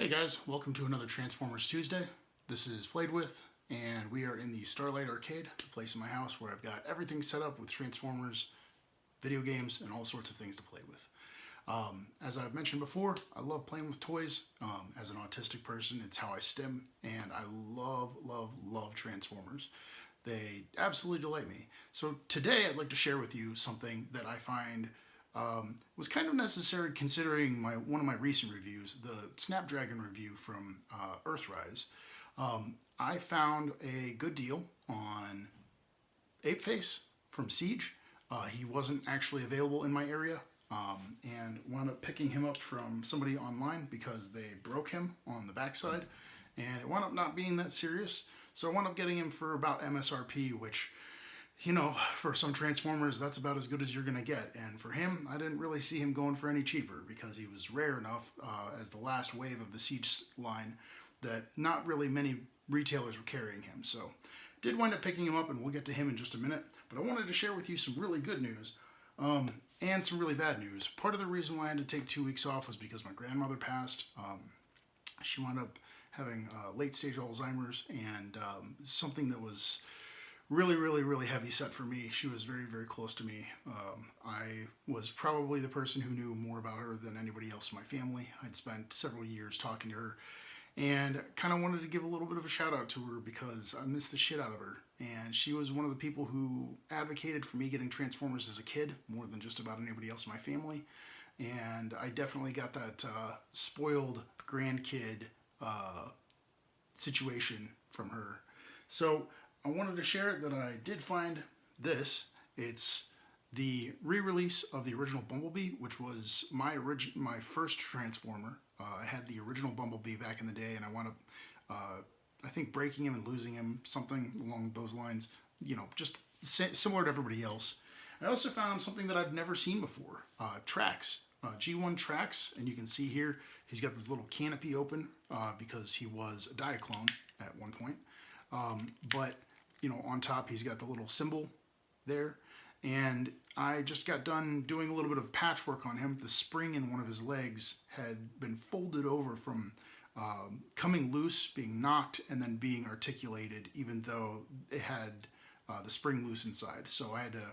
Hey guys, welcome to another Transformers Tuesday. This is Played With, and we are in the Starlight Arcade, the place in my house where I've got everything set up with Transformers, video games, and all sorts of things to play with. As I've mentioned before, I love playing with toys. As an autistic person, it's how I stim, and I love Transformers. They absolutely delight me. So today I'd like to share with you something that I find was kind of necessary considering one of my recent reviews, the Snapdragon review from Earthrise. I found a good deal on Apeface from Siege. He wasn't actually available in my area, and wound up picking him up from somebody online because they broke him on the backside, and it wound up not being that serious. So I wound up getting him for about MSRP, which, you know, for some Transformers, that's about as good as you're going to get. And for him, I didn't really see him going for any cheaper because he was rare enough as the last wave of the Siege line that not really many retailers were carrying him. So did wind up picking him up, and we'll get to him in just a minute. But I wanted to share with you some really good news and some really bad news. Part of the reason why I had to take 2 weeks off was because my grandmother passed. She wound up having late-stage Alzheimer's, and something that was really heavy set for me. She was very close to me. I was probably the person who knew more about her than anybody else in my family. I'd spent several years talking to her, and kind of wanted to give a little bit of a shout out to her because I missed the shit out of her. And she was one of the people who advocated for me getting Transformers as a kid more than just about anybody else in my family. And I definitely got that spoiled grandkid situation from her. So I wanted to share that I did find this. It's the re-release of the original Bumblebee, which was my first Transformer. I had the original Bumblebee back in the day, and I wound up, I think, breaking him and losing him, something along those lines. You know, just similar to everybody else. I also found something that I've never seen before: tracks. G1 tracks, and you can see here he's got this little canopy open because he was a Diaclone at one point. But you know, on top he's got the little symbol there, and I just got done doing a little bit of patchwork on him. The spring in one of his legs had been folded over from coming loose, being knocked, and then being articulated, even though it had the spring loose inside. So I had to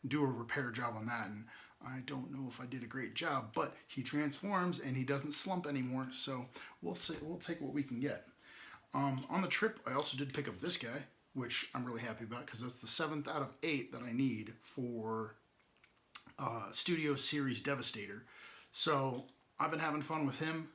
do a repair job on that, and I don't know if I did a great job, but he transforms and he doesn't slump anymore, so we'll see. We'll take what we can get. On the trip, I also did pick up this guy, which I'm really happy about because that's the 7th out of 8 that I need for Studio Series Devastator. So I've been having fun with him.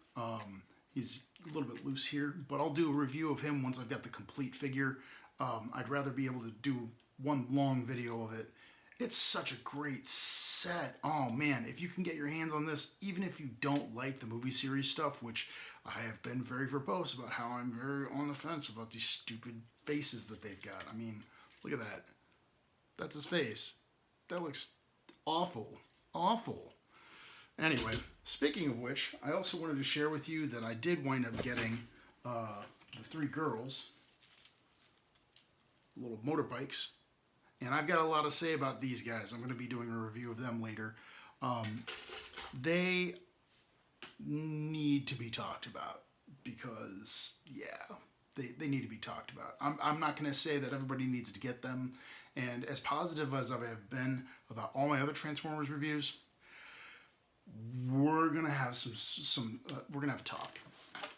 He's a little bit loose here, but I'll do a review of him once I've got the complete figure. I'd rather be able to do one long video of it. It's such a great set. Oh man, if you can get your hands on this, even if you don't like the movie series stuff, which I have been very verbose about how I'm very on the fence about these stupid faces that they've got. I mean, look at that. That's his face. That looks awful. Awful. Anyway, speaking of which, I also wanted to share with you that I did wind up getting the 3 girls, little motorbikes. And I've got a lot to say about these guys. I'm going to be doing a review of them later. They need to be talked about because, yeah, they need to be talked about. I'm not going to say that everybody needs to get them. And as positive as I have been about all my other Transformers reviews, we're going to have we're going to have a talk.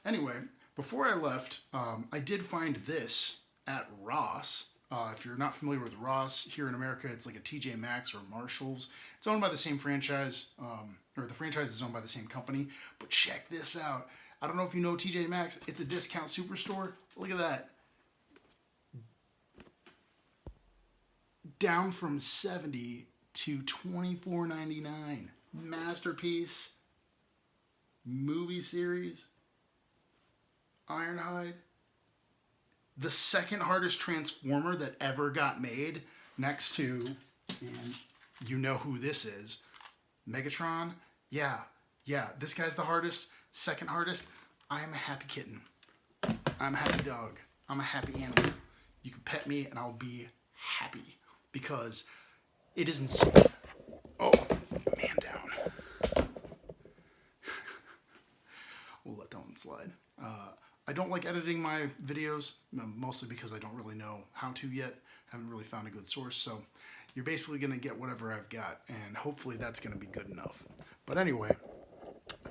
Anyway, before I left, I did find this at Ross. If you're not familiar with Ross, here in America, it's like a TJ Maxx or Marshall's. It's owned by the same franchise, or the franchise is owned by the same company. But check this out. I don't know if you know TJ Maxx. It's a discount superstore. Look at that. Down from $70 to $24.99. Masterpiece. Movie series. Ironhide. The second hardest Transformer that ever got made, next to, and you know who this is, Megatron. Yeah, this guy's the hardest, second hardest. I am a happy kitten. I'm a happy dog. I'm a happy animal. You can pet me and I'll be happy because it is insane. Oh, man down. we'll let that one slide. I don't like editing my videos, mostly because I don't really know how to yet. Haven't really found a good source, so you're basically going to get whatever I've got, and hopefully that's going to be good enough. But anyway,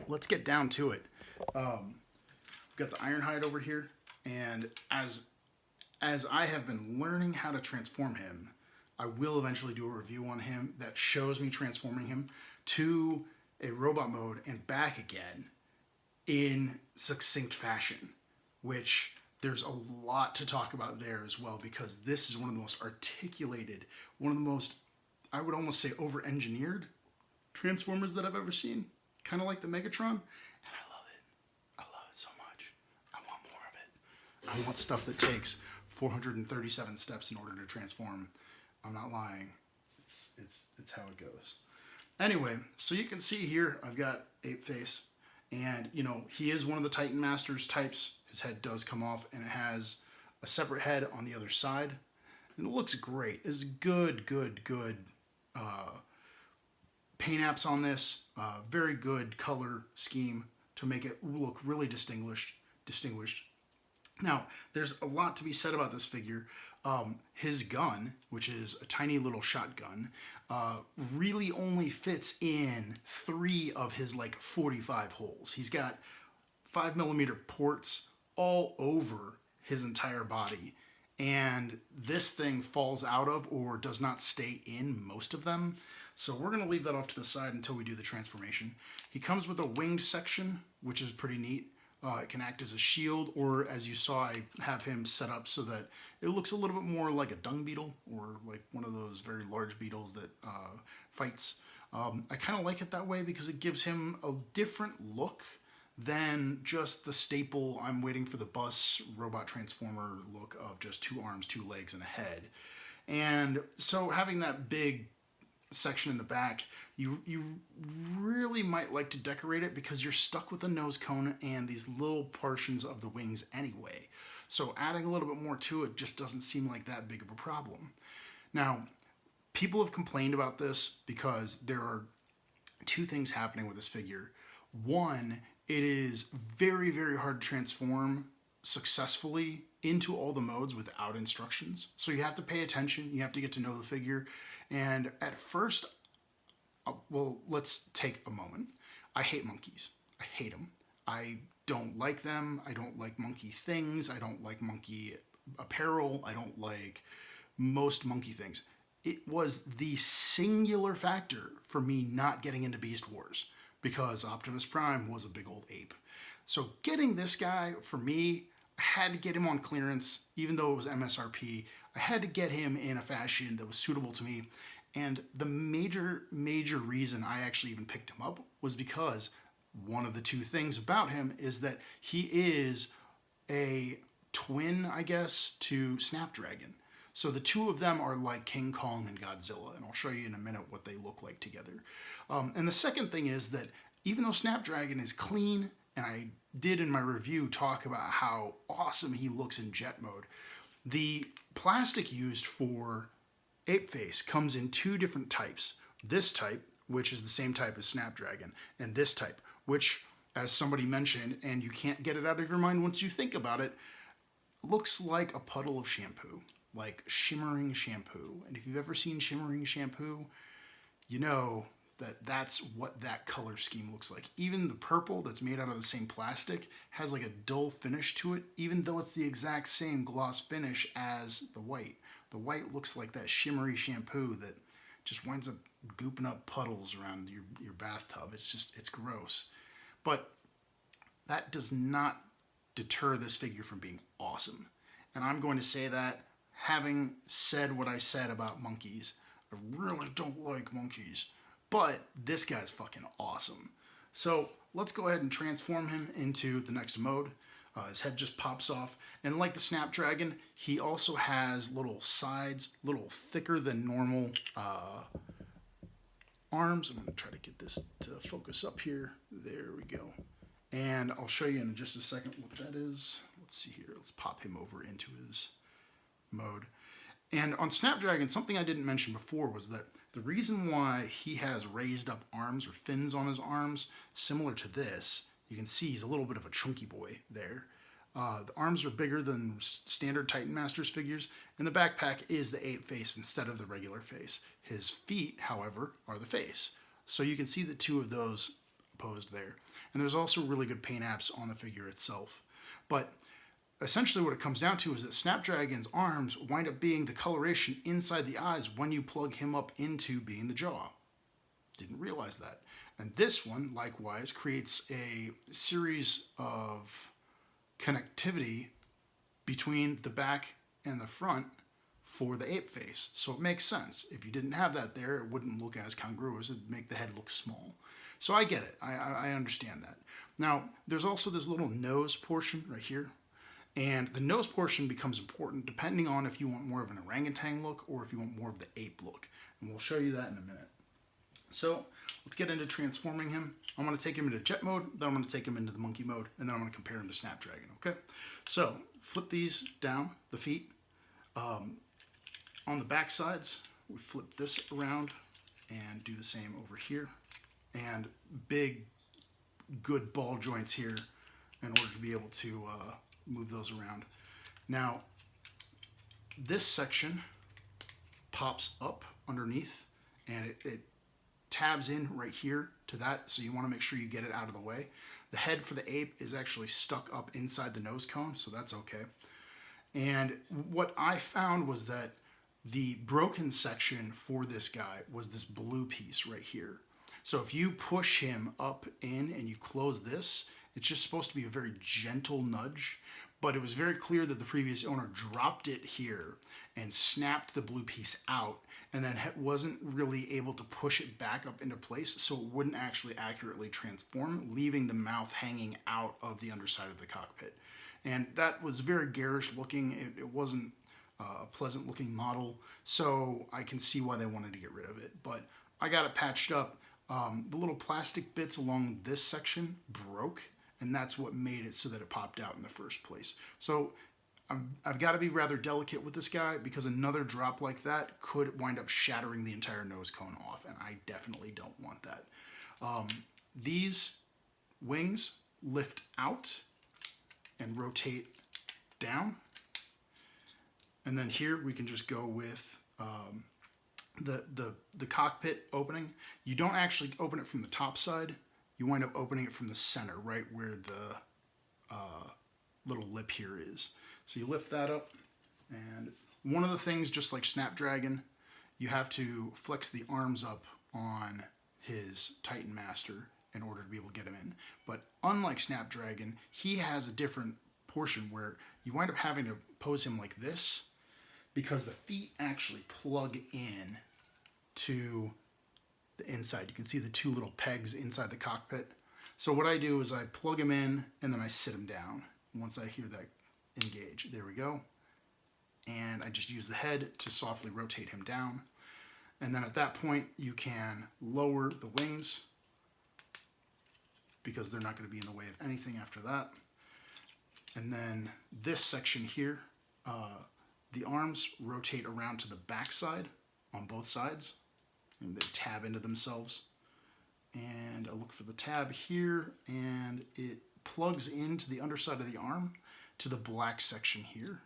let's get down to it. We've got the Ironhide over here, and as I have been learning how to transform him, I will eventually do a review on him that shows me transforming him to a robot mode and back again in succinct fashion, which there's a lot to talk about there as well, because this is one of the most articulated, one of the most, I would almost say, over-engineered Transformers that I've ever seen. Kind of like the Megatron, and I love it. I love it so much. I want more of it. I want stuff that takes 437 steps in order to transform. I'm not lying. It's how it goes. Anyway, so you can see here, I've got Apeface, and you know, he is one of the Titan Masters types. His head does come off, and it has a separate head on the other side, and it looks great. It's good paint apps on this. Very good color scheme to make it look really distinguished. Now, there's a lot to be said about this figure. His gun, which is a tiny little shotgun, really only fits in 3 of his like 45 holes. He's got 5mm ports all over his entire body, and this thing falls out of or does not stay in most of them. So we're going to leave that off to the side until we do the transformation. He comes with a winged section, which is pretty neat. It can act as a shield, or as you saw, I have him set up so that it looks a little bit more like a dung beetle, or like one of those very large beetles that fights. I kind of like it that way because it gives him a different look than just the staple, I'm waiting for the bus robot transformer look of just 2 arms, 2 legs, and a head. And so having that big section in the back, you really might like to decorate it because you're stuck with a nose cone and these little portions of the wings anyway. So adding a little bit more to it just doesn't seem like that big of a problem. Now, people have complained about this because there are 2 things happening with this figure. One, it is very, very hard to transform successfully into all the modes without instructions. So you have to pay attention, you have to get to know the figure. And at first, well, let's take a moment. I hate monkeys. I hate them. I don't like them. I don't like monkey things. I don't like monkey apparel. I don't like most monkey things. It was the singular factor for me not getting into Beast Wars, because Optimus Prime was a big old ape. So getting this guy, for me, I had to get him on clearance, even though it was MSRP. I had to get him in a fashion that was suitable to me. And the major reason I actually even picked him up was because one of the 2 things about him is that he is a twin, I guess, to Snapdragon. So the 2 of them are like King Kong and Godzilla, and I'll show you in a minute what they look like together. And the second thing is that even though Snapdragon is clean, and I did in my review talk about how awesome he looks in jet mode, the plastic used for Apeface comes in 2 different types. This type, which is the same type as Snapdragon, and this type, which, as somebody mentioned, and you can't get it out of your mind once you think about it, looks like a puddle of shampoo, like shimmering shampoo. And if you've ever seen shimmering shampoo, you know that that's what that color scheme looks like. Even the purple that's made out of the same plastic has like a dull finish to it, even though it's the exact same gloss finish as the white. The white looks like that shimmery shampoo that just winds up gooping up puddles around your bathtub. It's gross. But that does not deter this figure from being awesome. And I'm going to say that having said what I said about monkeys. I really don't like monkeys. But this guy's fucking awesome. So let's go ahead and transform him into the next mode. His head just pops off. And like the Snapdragon, he also has little sides, little thicker than normal arms. I'm going to try to get this to focus up here. There we go. And I'll show you in just a second what that is. Let's see here. Let's pop him over into his mode. And on Snapdragon, something I didn't mention before was that the reason why he has raised up arms or fins on his arms, similar to this, You can see he's a little bit of a chunky boy there. The arms are bigger than standard Titan Masters figures, and the backpack is the ape face instead of the regular face. His feet, however, are the face. So you can see the two of those posed there. And there's also really good paint apps on the figure itself. But essentially what it comes down to is that Snapdragon's arms wind up being the coloration inside the eyes when you plug him up into being the jaw. Didn't realize that. And this one, likewise, creates a series of connectivity between the back and the front for the ape face. So it makes sense. If you didn't have that there, it wouldn't look as congruous. It'd make the head look small. So I get it. I understand that. Now, there's also this little nose portion right here. And the nose portion becomes important depending on if you want more of an orangutan look or if you want more of the ape look. And we'll show you that in a minute. So let's get into transforming him. I'm going to take him into jet mode, then I'm going to take him into the monkey mode, and then I'm going to compare him to Snapdragon, okay? So flip these down, the feet. On the back sides, we flip this around and do the same over here. And big, good ball joints here in order to be able to move those around. Now, this section pops up underneath, and it tabs in right here to that, so you want to make sure you get it out of the way. The head for the ape is actually stuck up inside the nose cone, so that's okay. And what I found was that the broken section for this guy was this blue piece right here. So if you push him up in and you close this, it's just supposed to be a very gentle nudge, but it was very clear that the previous owner dropped it here and snapped the blue piece out, and then wasn't really able to push it back up into place, so it wouldn't actually accurately transform, leaving the mouth hanging out of the underside of the cockpit. And that was very garish looking. It wasn't a pleasant looking model, so I can see why they wanted to get rid of it. But I got it patched up. The little plastic bits along this section broke, and that's what made it so that it popped out in the first place. So I've got to be rather delicate with this guy, because another drop like that could wind up shattering the entire nose cone off, and I definitely don't want that. These wings lift out and rotate down, and then here we can just go with the cockpit opening. You don't actually open it from the top side. You wind up opening it from the center, right where the little lip here is. So you lift that up, and one of the things, just like Snapdragon, you have to flex the arms up on his Titan Master in order to be able to get him in. But unlike Snapdragon, he has a different portion where you wind up having to pose him like this, because the feet actually plug in to the inside. You can see the two little pegs inside the cockpit. So what I do is I plug him in, and then I sit him down. Once I hear that engage, there we go. And I just use the head to softly rotate him down. And then at that point, you can lower the wings, because they're not going to be in the way of anything after that. And then this section here, the arms rotate around to the back side on both sides, and they tab into themselves. And I look for the tab here, and it plugs into the underside of the arm to the black section here.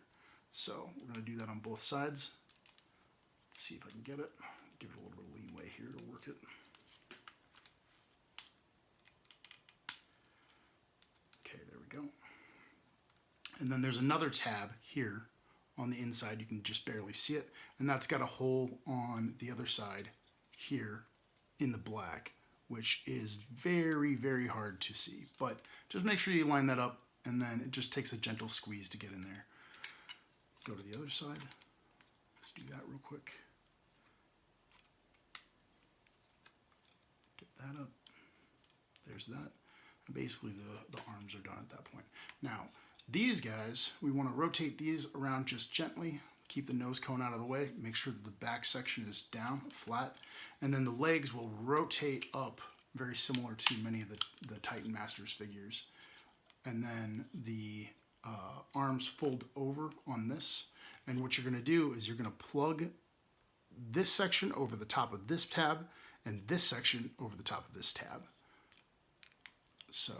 So we're going to do that on both sides. Let's see if I can get it. Give it a little bit of leeway here to work it. Okay, there we go. And then there's another tab here on the inside. You can just barely see it, and that's got a hole on the other side here in the black, which is very, very hard to see. But just make sure you line that up, and then it just takes a gentle squeeze to get in there. Go to the other side. Let's do that real quick. Get that up. There's that. And basically the arms are done at that point. Now, these guys, we want to rotate these around just gently, keep the nose cone out of the way, make sure that the back section is down, flat, and then the legs will rotate up, very similar to many of the Titan Masters figures. And then the arms fold over on this, and what you're going to do is you're going to plug this section over the top of this tab, and this section over the top of this tab. So,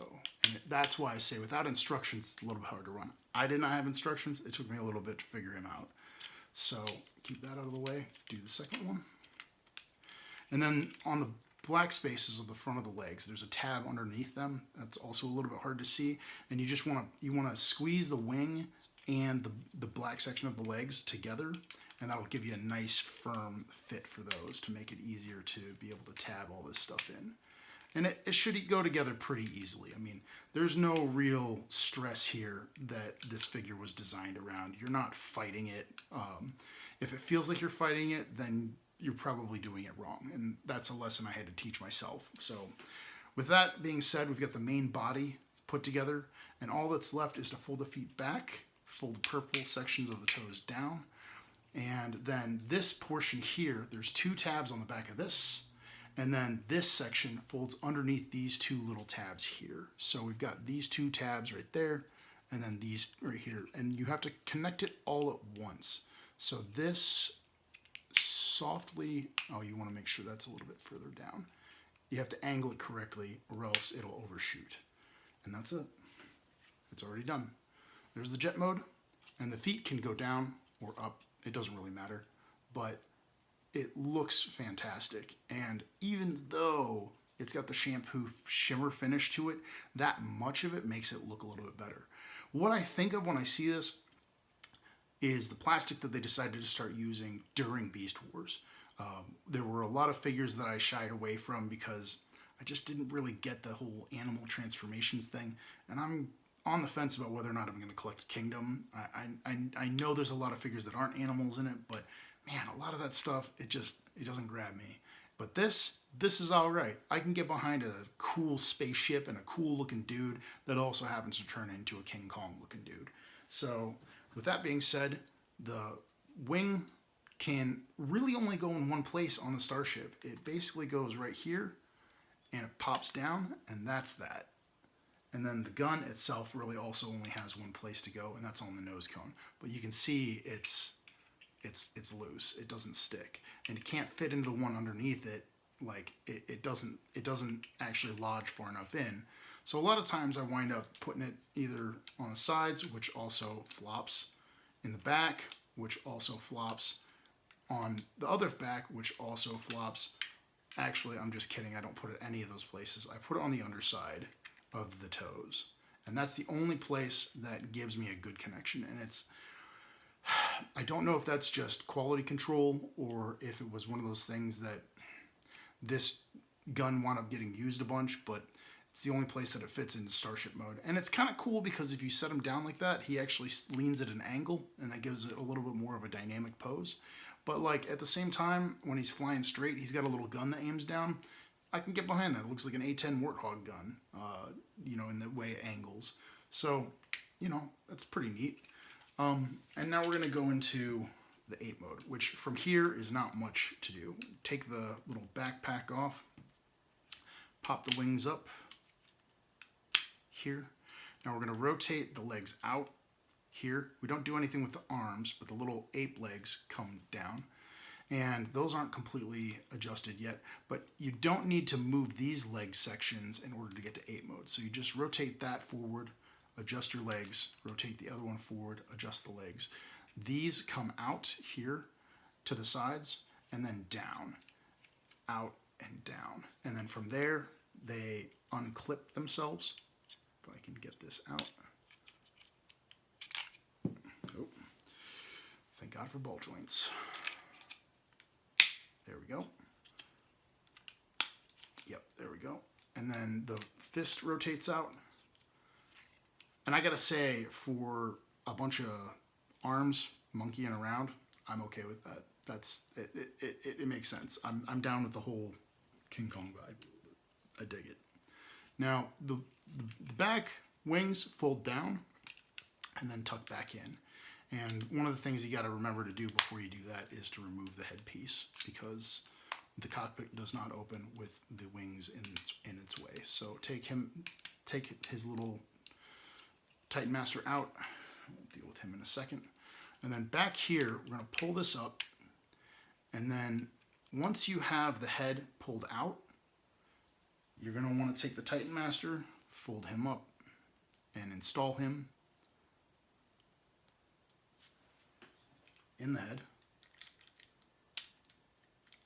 and that's why I say without instructions, it's a little bit hard to run. I did not have instructions. It took me a little bit to figure him out. So keep that out of the way. Do the second one. And then on the black spaces of the front of the legs, there's a tab underneath them. That's also a little bit hard to see. And you just want to squeeze the wing and the black section of the legs together, and that'll give you a nice firm fit for those to make it easier to be able to tab all this stuff in. And it should go together pretty easily. I mean, there's no real stress here that this figure was designed around. You're not fighting it. If it feels like you're fighting it, then you're probably doing it wrong. And that's a lesson I had to teach myself. So with that being said, we've got the main body put together, and all that's left is to fold the feet back, fold the purple sections of the toes down, and then this portion here, there's 2 tabs on the back of this, and then this section folds underneath these 2 little tabs here. So we've got these 2 tabs right there, and then these right here, and you have to connect it all at once. So this softly, oh, you want to make sure that's a little bit further down. You have to angle it correctly or else it'll overshoot. And that's it. It's already done. There's the jet mode, and the feet can go down or up. It doesn't really matter, but it looks fantastic. And even though it's got the shampoo shimmer finish to it, that much of it makes it look a little bit better. What I think of when I see this is the plastic that they decided to start using during Beast Wars. There were a lot of figures that I shied away from because I just didn't really get the whole animal transformations thing, and I'm on the fence about whether or not I'm going to collect Kingdom. I know there's a lot of figures that aren't animals in it, but man, a lot of that stuff, it doesn't grab me. But this is all right. I can get behind a cool spaceship and a cool looking dude that also happens to turn into a King Kong looking dude. So with that being said, the wing can really only go in one place on the starship. It basically goes right here and it pops down, and that's that. And then the gun itself really also only has one place to go, and that's on the nose cone. But you can see it's loose. It doesn't stick, and it can't fit into the one underneath it. Like it doesn't actually lodge far enough in. So a lot of times I wind up putting it either on the sides, which also flops, in the back, which also flops, on the other back, which also flops. Actually, I'm just kidding. I don't put it any of those places. I put it on the underside of the toes, and that's the only place that gives me a good connection. And I don't know if that's just quality control or if it was one of those things that this gun wound up getting used a bunch, but it's the only place that it fits into Starship mode. And it's kind of cool because if you set him down like that, he actually leans at an angle, and that gives it a little bit more of a dynamic pose. But like at the same time, when he's flying straight, he's got a little gun that aims down. I can get behind that. It looks like an A10 Warthog gun, in the way it angles. So, that's pretty neat. And now we're going to go into the ape mode, which from here is not much to do. Take the little backpack off, pop the wings up here. Now we're going to rotate the legs out here. We don't do anything with the arms, but the little ape legs come down. And those aren't completely adjusted yet, but you don't need to move these leg sections in order to get to ape mode. So you just rotate that forward, adjust your legs, rotate the other one forward, adjust the legs. These come out here to the sides and then down, out and down. And then from there, they unclip themselves. If I can get this out. Oh, thank God for ball joints. There we go. Yep, there we go. And then the fist rotates out. And I gotta say, for a bunch of arms monkeying around, I'm okay with that. That's it makes sense. I'm down with the whole King Kong vibe. I dig it. Now the back wings fold down and then tuck back in. And one of the things you got to remember to do before you do that is to remove the headpiece, because the cockpit does not open with the wings in its way. So take his little Titan Master out. We'll deal with him in a second. And then back here, we're going to pull this up. And then once you have the head pulled out, you're going to want to take the Titan Master, fold him up and install him in the head.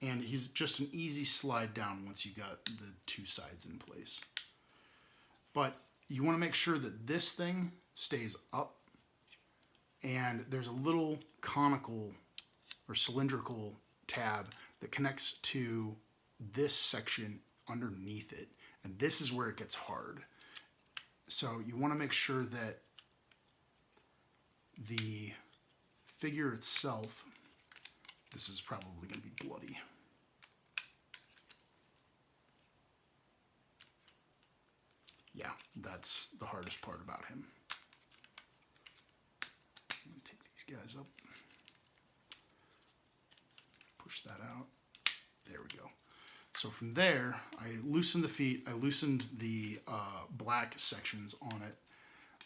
And he's just an easy slide down once you got the two sides in place. But you want to make sure that this thing stays up, and there's a little conical or cylindrical tab that connects to this section underneath it. And this is where it gets hard. So you want to make sure that the figure itself, this is probably going to be bloody. Yeah, that's the hardest part about him. I'm going to take these guys up. Push that out. There we go. So from there, I loosened the feet. I loosened the black sections on it.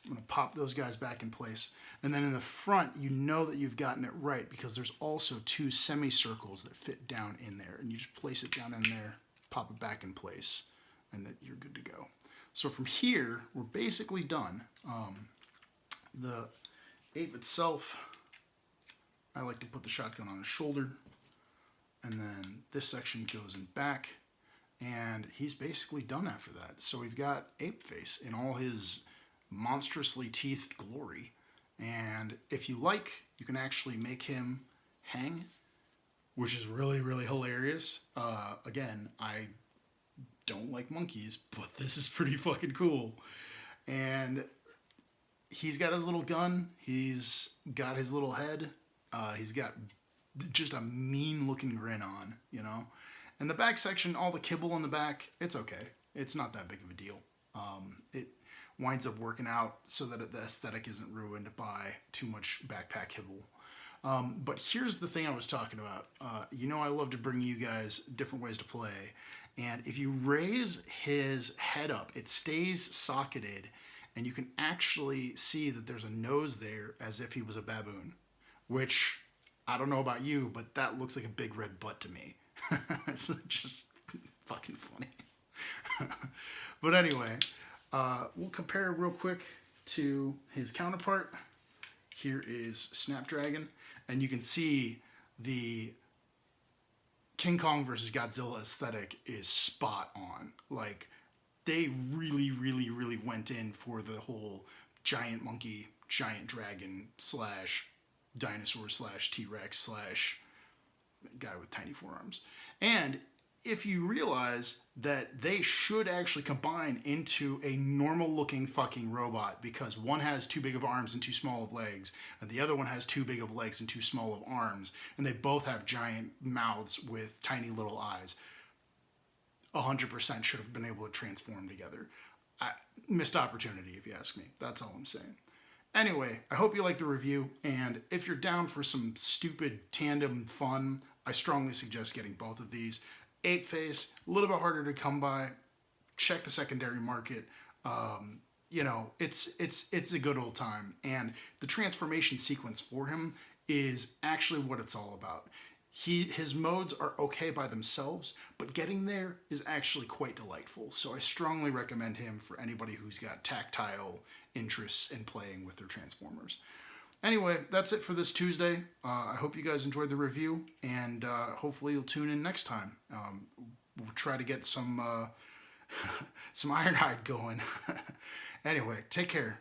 I'm going to pop those guys back in place. And then in the front, you know that you've gotten it right because there's also two semicircles that fit down in there. And you just place it down in there, pop it back in place, and that you're good to go. So from here, we're basically done. The ape itself, I like to put the shotgun on his shoulder. And then this section goes in back. And he's basically done after that. So we've got Apeface in all his monstrously teethed glory. And if you like, you can actually make him hang, which is really, really hilarious. Again, I don't like monkeys, but this is pretty fucking cool. And he's got his little gun. He's got his little head. He's got just a mean looking grin on, you know. And the back section, all the kibble in the back, it's okay. It's not that big of a deal. It winds up working out so that the aesthetic isn't ruined by too much backpack kibble. But here's the thing I was talking about. You know I love to bring you guys different ways to play. And if you raise his head up, it stays socketed. And you can actually see that there's a nose there as if he was a baboon. Which, I don't know about you, but that looks like a big red butt to me. It's just fucking funny. But anyway, we'll compare real quick to his counterpart. Here is Snapdragon, and you can see the King Kong versus Godzilla aesthetic is spot on. Like, they really, really, really went in for the whole giant monkey, giant dragon slash dinosaur slash T-Rex slash guy with tiny forearms. And if you realize that they should actually combine into a normal looking fucking robot, because one has too big of arms and too small of legs, and the other one has too big of legs and too small of arms, and they both have giant mouths with tiny little eyes, 100% should have been able to transform together. Missed opportunity, if you ask me. That's all I'm saying. Anyway, I hope you liked the review, and if you're down for some stupid tandem fun, I strongly suggest getting both of these. Apeface, a little bit harder to come by. Check the secondary market. You know, it's a good old time, and the transformation sequence for him is actually what it's all about. His modes are okay by themselves, but getting there is actually quite delightful. So I strongly recommend him for anybody who's got tactile interests in playing with their Transformers. Anyway, that's it for this Tuesday. I hope you guys enjoyed the review, and hopefully you'll tune in next time. We'll try to get some some Ironhide going. Anyway, take care.